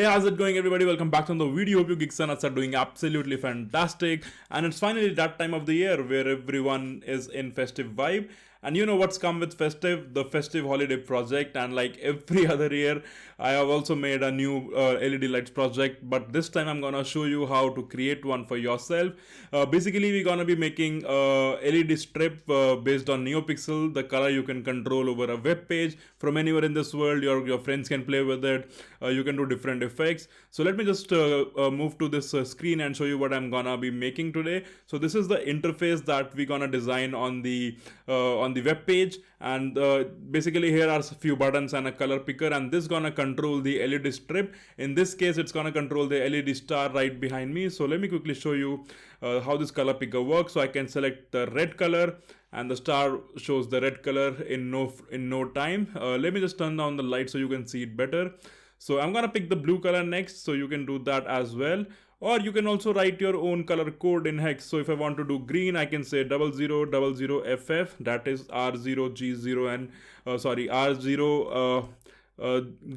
Hey, how's it going, everybody? Welcome back to the video. Hope you geeks and nuts are doing absolutely fantastic. And it's finally that time of the year where everyone is in festive vibe. And you know what's come with festive? The festive holiday project. And like every other year, I have also made a new LED lights project. But this time I'm gonna show you how to create one for yourself. Basically, we're gonna be making a LED strip based on NeoPixel. The color you can control over a web page from anywhere in this world. Your friends can play with it. You can do different effects. So let me just move to this screen and show you what I'm gonna be making today. So this is the interface that we're gonna design on the web page, and basically here are a few buttons and a color picker, and this gonna control the LED strip. In this case, it's gonna control the LED star right behind me. So let me quickly show you how this color picker works. So I can select the red color, and the star shows the red color in no time. Let me just turn down the light so you can see it better. So I'm gonna pick the blue color next, so you can do that as well. Or you can also write your own color code in hex. So if I want to do green, I can say 0000FF, that is R0G0 and R0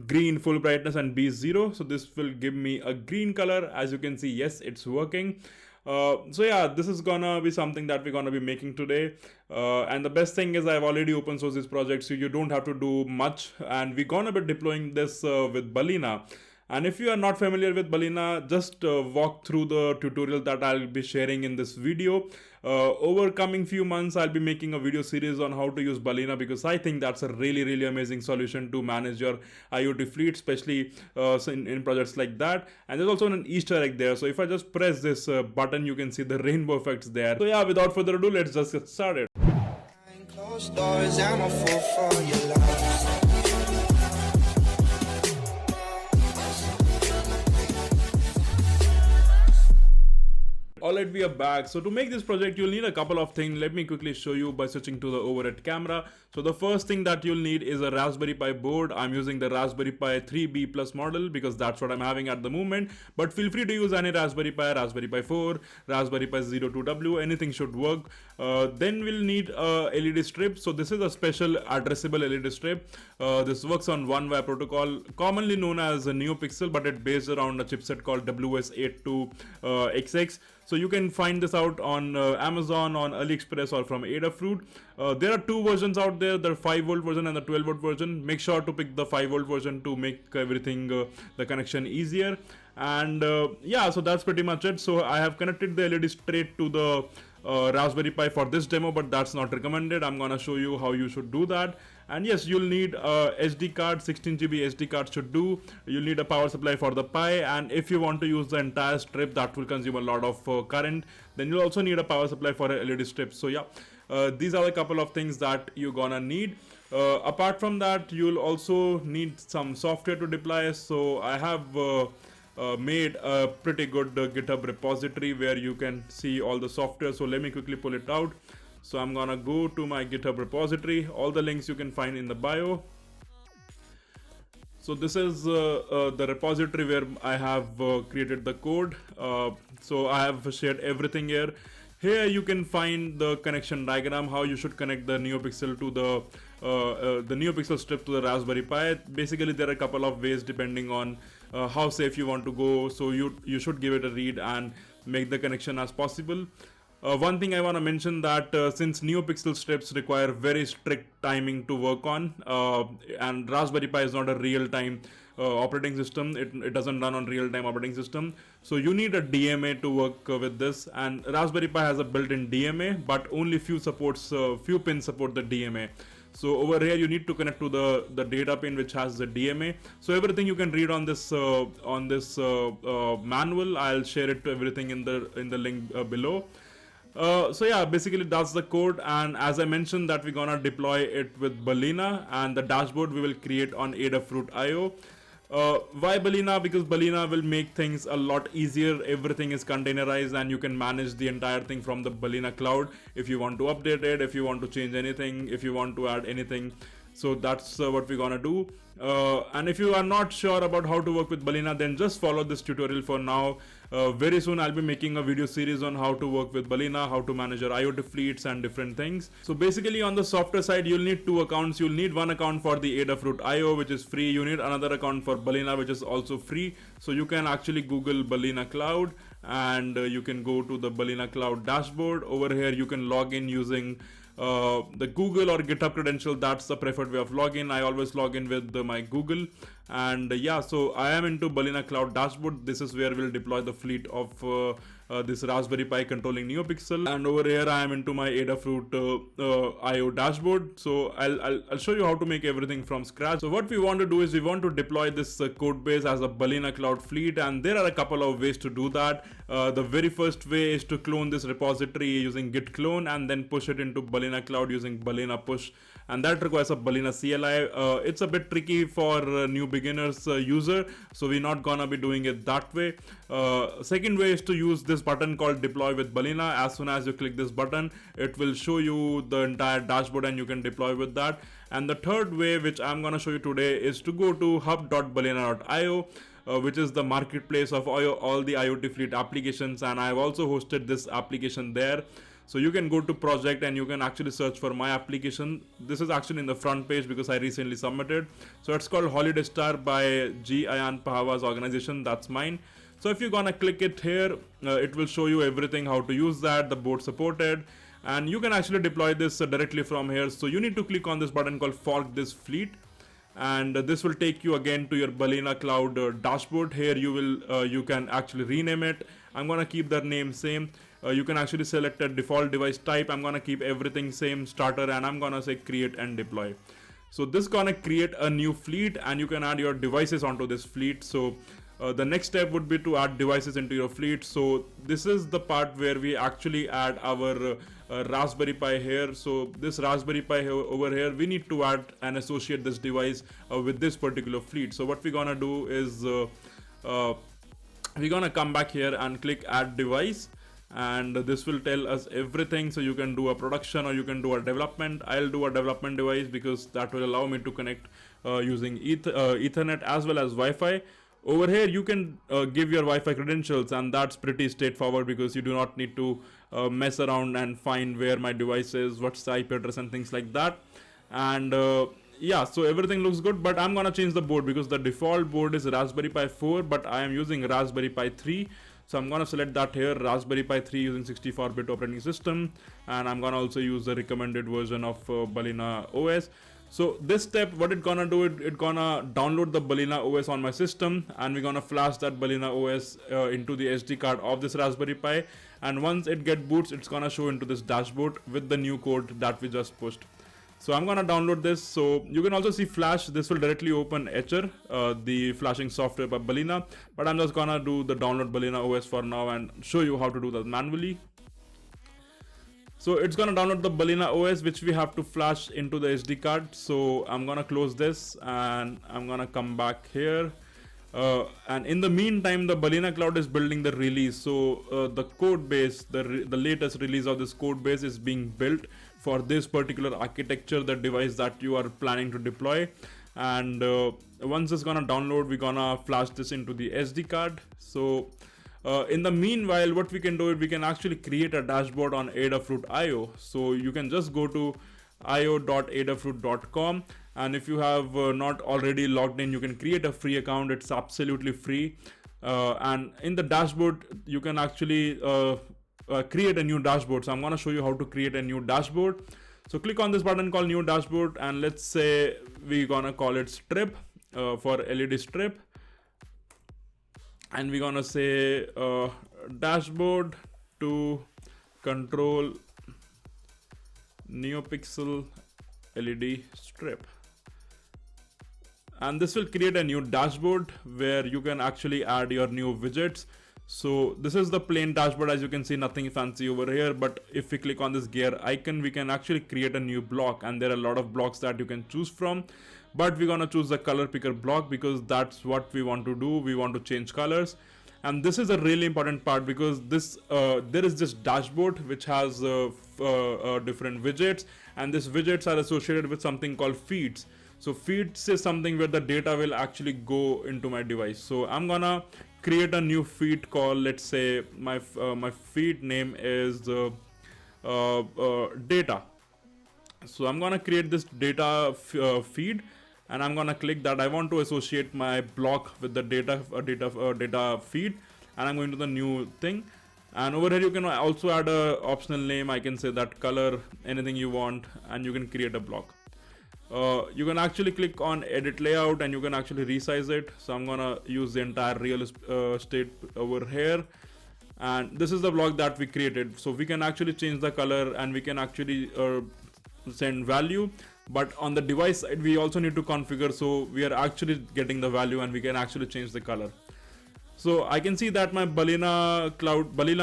green full brightness and B0. So this will give me a green color. As you can see, yes, it's working. So yeah, this is gonna be something that we're gonna be making today. And the best thing is I've already open sourced this project, so you don't have to do much. And we're gonna be deploying this with Balena. And if you are not familiar with Balena, just walk through the tutorial that I'll be sharing in this video. Over coming few months, I'll be making a video series on how to use Balena, because I think that's a really amazing solution to manage your IoT fleet, especially in projects like that. And there's also an Easter egg there. So if I just press this button, you can see the rainbow effects there. So yeah, without further ado, let's just get started. Closed doors, I'm a fool for your love. Alright, we are back. So to make this project, you'll need a couple of things. Let me quickly show you by switching to the overhead camera. So the first thing that you'll need is a Raspberry Pi board. I'm using the Raspberry Pi 3B Plus model because that's what I'm having at the moment. But feel free to use any Raspberry Pi, Raspberry Pi 4, Raspberry Pi Zero 2W, anything should work. Then we'll need a LED strip. So this is a special addressable LED strip. This works on one wire protocol, commonly known as a NeoPixel, but it's based around a chipset called WS82XX. So you can find this out on Amazon, on AliExpress, or from Adafruit. There are two versions out there, the 5V version and the 12V version. Make sure to pick the 5V version to make everything, the connection easier. And yeah, so that's pretty much it. So I have connected the LED straight to the Raspberry Pi for this demo, but that's not recommended. I'm gonna show you how you should do that. And yes, you'll need a SD card, 16GB SD card should do. You'll need a power supply for the Pi, and if you want to use the entire strip, that will consume a lot of current. Then you'll also need a power supply for a LED strip. So yeah, these are a couple of things that you're gonna need. Apart from that, you'll also need some software to deploy. So I have made a pretty good GitHub repository where you can see all the software. So let me quickly pull it out. So I'm gonna go to my GitHub repository. All the links you can find in the bio. So this is the repository where I have created the code. So I have shared everything here. Here you can find the connection diagram, how you should connect the NeoPixel to the NeoPixel strip to the Raspberry Pi. Basically, there are a couple of ways depending on how safe you want to go. So you should give it a read and make the connection as possible. One thing I want to mention that since NeoPixel strips require very strict timing to work on, and Raspberry Pi is not a real-time operating system, it doesn't run on real-time operating system. So you need a DMA to work with this, and Raspberry Pi has a built-in DMA, but only few pins support the DMA. So over here you need to connect to the data pin which has the DMA. So everything you can read on this manual. I'll share it to everything in the link below. So yeah, basically that's the code, and as I mentioned that we're gonna deploy it with Balena, and the dashboard we will create on Adafruit IO. Why Balena? Because Balena will make things a lot easier. Everything is containerized and you can manage the entire thing from the Balena cloud. If you want to update it, if you want to change anything, if you want to add anything, So that's what we're gonna do. And if you are not sure about how to work with Balena, then just follow this tutorial for now. Very soon I'll be making a video series on how to work with Balena, how to manage your IoT fleets and different things. So basically on the software side, you'll need two accounts. You'll need one account for the Adafruit IO, which is free. You need another account for Balena, which is also free. So you can actually Google Balena Cloud, and you can go to the Balena Cloud dashboard. Over here you can log in using the Google or GitHub credential. That's the preferred way of login. I always log in with my Google. And yeah, so I am into Balena Cloud dashboard. This is where we'll deploy the fleet of this Raspberry Pi controlling NeoPixel. And over here I am into my Adafruit IO dashboard. So I'll show you how to make everything from scratch. So what we want to do is we want to deploy this code base as a Balena Cloud fleet, and there are a couple of ways to do that. The very first way is to clone this repository using git clone and then push it into Balena Cloud using Balena push, and that requires a Balena CLI. It's a bit tricky for new beginners user, so we're not gonna be doing it that way. Second way is to use this button called deploy with Balena. As soon as you click this button, it will show you the entire dashboard and you can deploy with that. And the third way, which I'm gonna show you today, is to go to hub.balena.io, which is the marketplace of all the IoT fleet applications, and I've also hosted this application there. So you can go to project and you can actually search for my application. This is actually in the front page because I recently submitted. So it's called Holiday Star by G. Ayan Pahwa's organization. That's mine. So if you're gonna click it here, it will show you everything, how to use that, the board supported, and you can actually deploy this directly from here. So you need to click on this button called fork this fleet, and this will take you again to your Balena Cloud dashboard. Here you can actually rename it. I'm gonna keep the name same. You can actually select a default device type. I'm gonna keep everything same, starter, and I'm gonna say create and deploy. So this is gonna create a new fleet, and you can add your devices onto this fleet. So the next step would be to add devices into your fleet. So this is the part where we actually add our Raspberry Pi here. So this Raspberry Pi over here, we need to add and associate this device with this particular fleet. So what we're gonna do is we're gonna come back here and click add device, and this will tell us everything. So you can do a production or you can do a development. I'll do a development device because that will allow me to connect using Ethernet as well as Wi-Fi. Over here you can give your Wi-Fi credentials, and that's pretty straightforward because you do not need to mess around and find where my device is, what's the IP address and things like that. And yeah, so everything looks good, but I'm gonna change the board because the default board is Raspberry Pi 4, but I am using Raspberry Pi 3. So I'm gonna select that here, Raspberry Pi 3 using 64-bit operating system, and I'm gonna also use the recommended version of Balena OS. So this step, what it's gonna do, it gonna download the Balena OS on my system, and we're gonna flash that Balena OS into the SD card of this Raspberry Pi. And once it get boots, it's gonna show into this dashboard with the new code that we just pushed. So I'm gonna download this. So you can also see Flash. This will directly open Etcher, the flashing software by Balena. But I'm just gonna do the download Balena OS for now and show you how to do that manually. So it's gonna download the Balena OS, which we have to flash into the SD card. So I'm gonna close this and I'm gonna come back here. And in the meantime, the Balena Cloud is building the release. So the code base, the latest release of this code base is being built for this particular architecture, the device that you are planning to deploy. And once it's gonna download, we're gonna flash this into the SD card. So in the meanwhile, what we can do is we can actually create a dashboard on Adafruit IO. So you can just go to io.adafruit.com, and if you have not already logged in, you can create a free account. It's absolutely free, and in the dashboard you can actually create a new dashboard. So I'm going to show you how to create a new dashboard. So click on this button called new dashboard, and let's say we're gonna call it strip for LED strip, and we're gonna say dashboard to control NeoPixel LED strip. And this will create a new dashboard where you can actually add your new widgets. So this is the plain dashboard, as you can see, nothing fancy over here. But if we click on this gear icon, we can actually create a new block, and there are a lot of blocks that you can choose from. But we're gonna choose the color picker block because that's what we want to do. We want to change colors. And this is a really important part, because this there is this dashboard which has different widgets, and these widgets are associated with something called feeds. So feeds is something where the data will actually go into my device. So I'm gonna create a new feed called, let's say my feed name is data. So I'm gonna create this data feed, and I'm gonna click that I want to associate my block with the data feed, and I'm going to the new thing. And over here you can also add a optional name. I can say that color, anything you want, and you can create a block. You can actually click on edit layout, and you can actually resize it. So I'm gonna use the entire real estate over here, and this is the block that we created. So we can actually change the color, and we can actually send value, but on the device side we also need to configure, so we are actually getting the value and we can actually change the color. So I can see that my Balena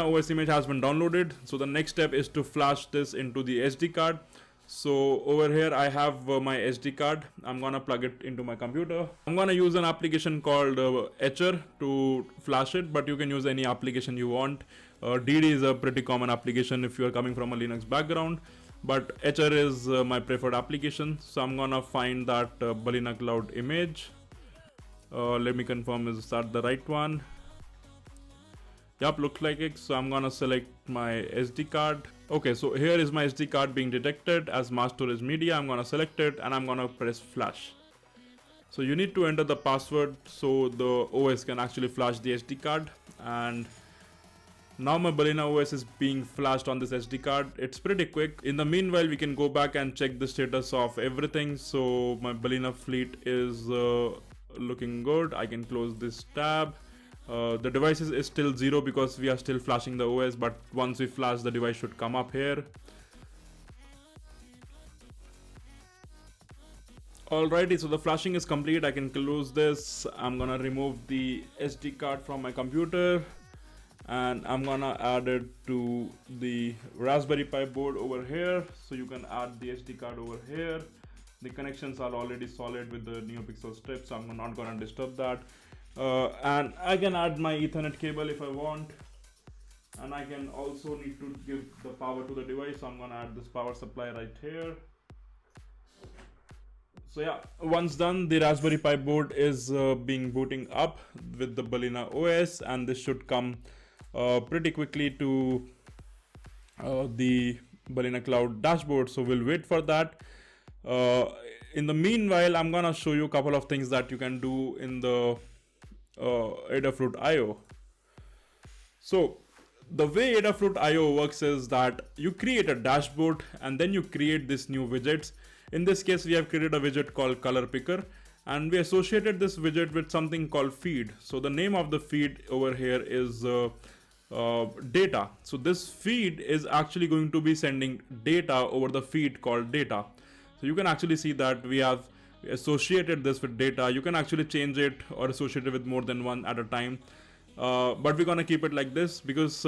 OS image has been downloaded. So the next step is to flash this into the SD card. So over here I have my SD card. I'm gonna plug it into my computer. I'm gonna use an application called Etcher to flash it, but you can use any application you want. DD is a pretty common application if you are coming from a Linux background, but Etcher is my preferred application. So I'm gonna find that Balena Cloud image. Let me confirm, is that the right one? Yep, looks like it. So I'm gonna select my SD card. Okay, so here is my SD card being detected as mass storage media. I'm gonna select it, and I'm gonna press flash. So you need to enter the password so the OS can actually flash the SD card. And now my Balena OS is being flashed on this SD card. It's pretty quick. In the meanwhile, we can go back and check the status of everything. So my Balena fleet is looking good. I can close this tab. The device is still 0 because we are still flashing the OS, but once we flash, the device should come up here. Alrighty, so the flashing is complete. I can close this. I'm gonna remove the SD card from my computer, and I'm gonna add it to the Raspberry Pi board over here. So you can add the SD card over here. The connections are already solid with the NeoPixel strip, so I'm not gonna disturb that. And I can add my Ethernet cable if I want, and I can also need to give the power to the device, so I'm gonna add this power supply right here. So yeah, once done, the Raspberry Pi board is being booting up with the Balena OS, and this should come pretty quickly to the Balena Cloud dashboard. So we'll wait for that. In the meanwhile, I'm gonna show you a couple of things that you can do in the Adafruit IO. So the way Adafruit IO works is that you create a dashboard, and then you create this new widgets. In this case, we have created a widget called Color Picker, and we associated this widget with something called feed. So the name of the feed over here is data. So this feed is actually going to be sending data over the feed called data. So you can actually see that we have associated this with data. You can actually change it or associate it with more than one at a time, but we're gonna keep it like this because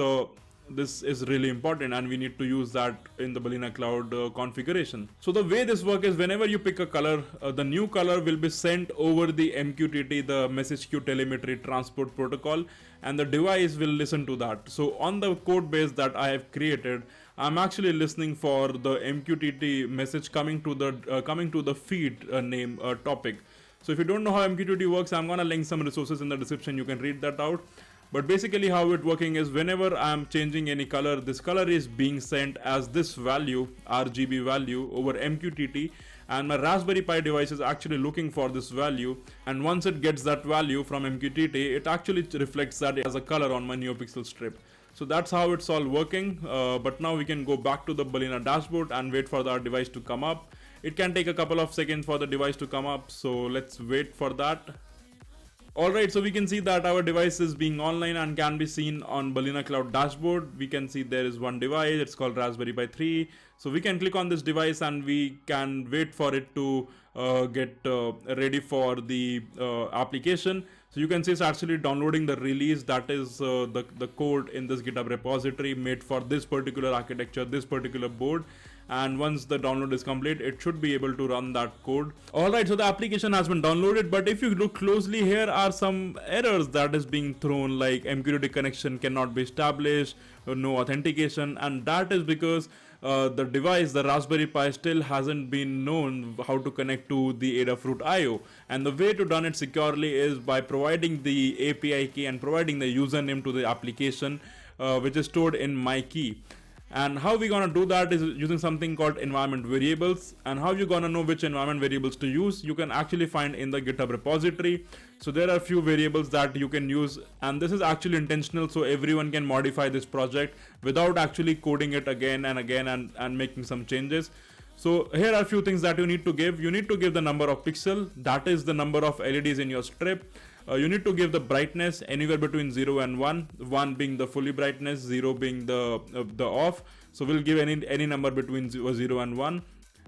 this is really important and we need to use that in the Balena Cloud configuration. So the way this works is whenever you pick a color, the new color will be sent over the MQTT, the message queue telemetry transport protocol, and the device will listen to that. So on the code base that I have created, I'm actually listening for the MQTT message coming to the feed name topic. So if you don't know how MQTT works, I'm gonna link some resources in the description. You can read that out. But basically how it working is whenever I'm changing any color, this color is being sent as this value, RGB value over MQTT, and my Raspberry Pi device is actually looking for this value, and once it gets that value from MQTT, it actually reflects that as a color on my NeoPixel strip. So that's how it's all working, but now we can go back to the Balena dashboard and wait for our device to come up. It can take a couple of seconds for the device to come up, so let's wait for that. Alright, so we can see that our device is being online and can be seen on Balena Cloud dashboard. We can see there is one device, it's called Raspberry Pi 3. So we can click on this device and we can wait for it to get ready for the application. So you can see it's actually downloading the release, that is the code in this GitHub repository made for this particular architecture, this particular board. and once the download is complete, it should be able to run that code. Alright, so the application has been downloaded, but if you look closely, here are some errors that is being thrown, like MQTT connection cannot be established, no authentication, and that is because the device, the Raspberry Pi, still hasn't been known how to connect to the Adafruit IO. And the way to run it securely is by providing the API key and providing the username to the application, which is stored in MyKey. And how we gonna do that is using something called environment variables. And how you gonna know which environment variables to use, you can actually find in the GitHub repository. So there are a few variables that you can use, and this is actually intentional, so everyone can modify this project without actually coding it again and again and making some changes. So here are a few things that you need to give. You need to give the number of pixel, that is the number of LEDs in your strip. You need to give the brightness anywhere between 0 and 1, 1 being the fully brightness, 0 being the off. So we'll give any number between 0 and 1.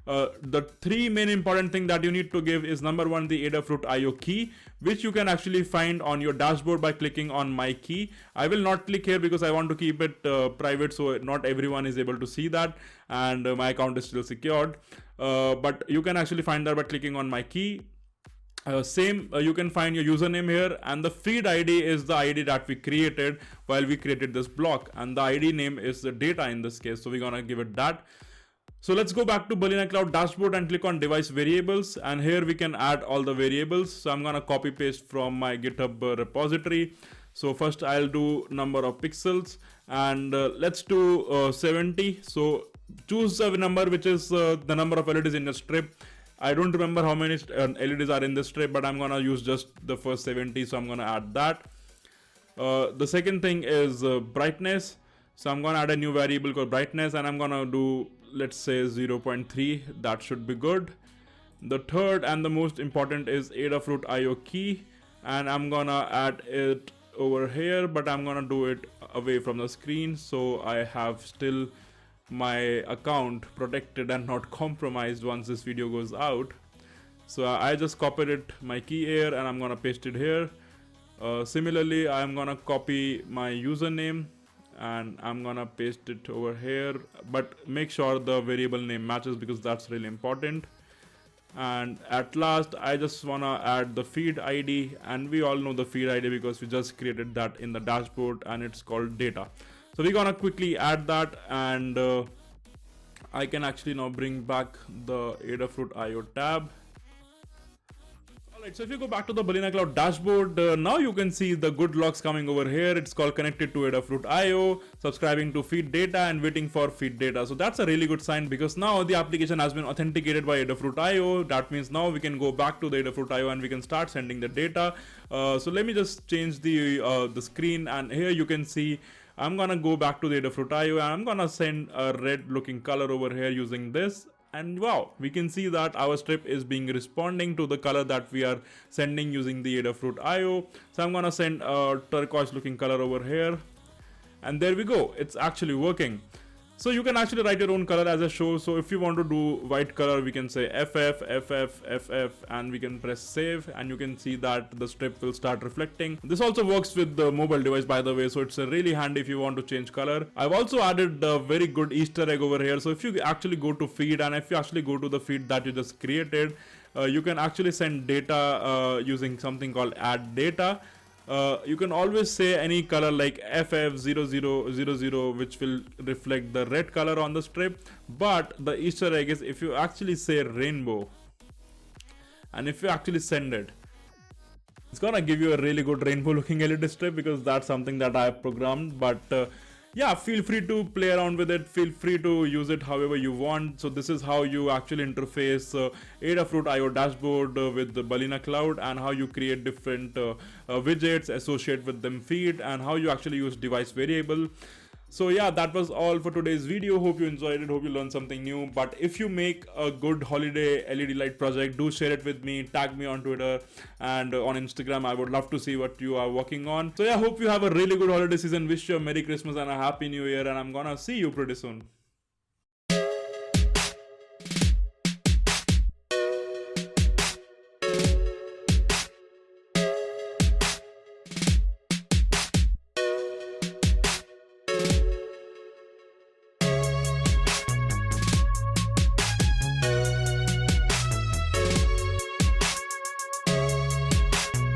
The three main important thing that you need to give is number one, the Adafruit IO key, which you can actually find on your dashboard by clicking on My Key. I will not click here because I want to keep it private, so not everyone is able to see that, and my account is still secured. But you can actually find that by clicking on My Key. You can find your username here, and the feed ID is the ID that we created while we created this block, and the ID name is the data in this case, so we're gonna give it that. So let's go back to Balena Cloud dashboard and click on device variables, and here we can add all the variables. So I'm gonna copy paste from my GitHub repository. So first I'll do number of pixels, and let's do 70. So choose a number which is the number of LEDs in your strip. I don't remember how many LEDs are in this strip, but I'm gonna use just the first 70, so I'm gonna add that. The second thing is brightness. So I'm gonna add a new variable called brightness, and I'm gonna do, let's say, 0.3. That should be good. The third and the most important is Adafruit IO key, and I'm gonna add it over here, but I'm gonna do it away from the screen, so I have still my account protected and not compromised once this video goes out. So I just copied it, my key here, and I'm gonna paste it here. Similarly, I'm gonna copy my username and I'm gonna paste it over here, but make sure the variable name matches because that's really important. And at last, I just wanna add the feed ID, and we all know the feed ID because we just created that in the dashboard, and it's called data. So we're gonna quickly add that, and I can actually now bring back the Adafruit IO tab. Alright, so if you go back to the Balena Cloud dashboard, now you can see the good logs coming over here. It's called connected to Adafruit IO, subscribing to feed data, and waiting for feed data. So that's a really good sign because now the application has been authenticated by Adafruit IO. That means now we can go back to the Adafruit IO and we can start sending the data. So let me just change the screen, and here you can see I'm gonna go back to the Adafruit IO, and I'm gonna send a red looking color over here using this. And wow, we can see that our strip is being responding to the color that we are sending using the Adafruit IO. So I'm gonna send a turquoise looking color over here, and there we go, it's actually working. So you can actually write your own color as I show. So if you want to do white color, we can say FF, FF, FF, and we can press save, and you can see that the strip will start reflecting. This also works with the mobile device, by the way, so it's really handy if you want to change color. I've also added a very good Easter egg over here. So if you actually go to feed, and if you actually go to the feed that you just created, you can actually send data using something called add data. You can always say any color like FF0000, which will reflect the red color on the strip. But the Easter egg is if you actually say rainbow, and if you actually send it, it's gonna give you a really good rainbow looking LED strip because that's something that I have programmed. But yeah, feel free to play around with it, feel free to use it however you want. So this is how you actually interface Adafruit IO dashboard with the Balena Cloud, and how you create different widgets, associate with them feed, and how you actually use device variable. So yeah, that was all for today's video. Hope you enjoyed it, hope you learned something new. But if you make a good holiday LED light project, do share it with me, tag me on Twitter and on Instagram. I would love to see what you are working on. So yeah, hope you have a really good holiday season. Wish you a Merry Christmas and a Happy New Year, and I'm gonna see you pretty soon.